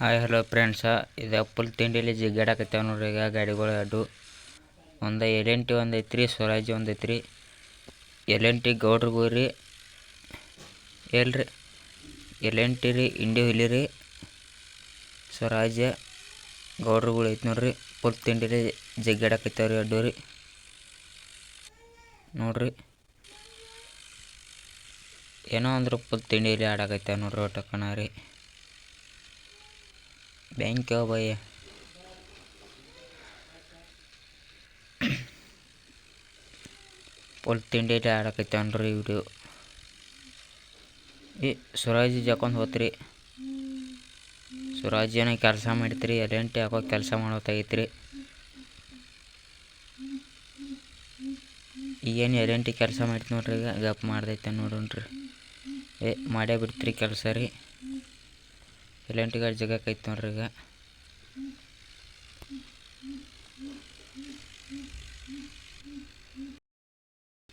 Hi hello friends, ಇದು full ತಿಂಡಿಲಿ ಜಿಗ್ಗಾಡಕತ್ತಾವ ನೋಡ್ರಿ. ಈಗ ಗಾಡಿಗಳು ಎರಡು ಒಂದು L&T ಒಂದು ಐತ್ರಿ, ಸ್ವರಾಜ್ ಒಂದು ಐತ್ರಿ. L&T ಗೌಡ್ರಿಗೂ ರೀ, L&T ರೀ ಇಂಡಿ ಹುಲಿ ರೀ, ಸ್ವರಾಜ ಗೌಡ್ರಿಗಳು ಐತಿ ನೋಡ್ರಿ. ಫುಲ್ ತಿಂಡಿಲಿ ಜಿಗ್ಗಾಡಕತ್ತಾವ್ರಿ ಎರಡು ರೀ ನೋಡ್ರಿ. ಏನೋ ಅಂದ್ರೆ ಫುಲ್ ತಿಂಡಿಲಿ ಆಡಕತ್ತಾವ ನೋಡ್ರಿ. ಒಟ್ಟಕ್ಕನ ರೀ बैंक क्यों भाई ಫುಲ್ ತಿಂಡಿ ಆಡಕತ್ತಾನ್ರಿ ವಿಡಿಯೋ. ಸ್ವರಾಜ್ ಜಾಕೊಂಡ್ ಹೋತ್ರಿ. ಸ್ವರಾಜ್ ಏನೋ ಕೆಲಸ ಮಾಡ್ತೀರಿ, L&T ಹಾಕೋ ಕೆಲಸ ಮಾಡೋತಾಗೈತ್ರಿ. ಈಗೇನು L&T ಕೆಲಸ ಮಾಡ್ತಿ ನೋಡ್ರಿ. ಈಗ ಗಪ್ ಮಾಡ್ದೈತೆ ನೋಡ್ರಿ. ಮಾಡೇ ಬಿಡ್ತೀರಿ ಕೆಲಸ ರೀ. L&T ಗಾಡಿ ಜಗಕ್ಕೈತೆ ನೋಡ್ರಿ ಈಗ.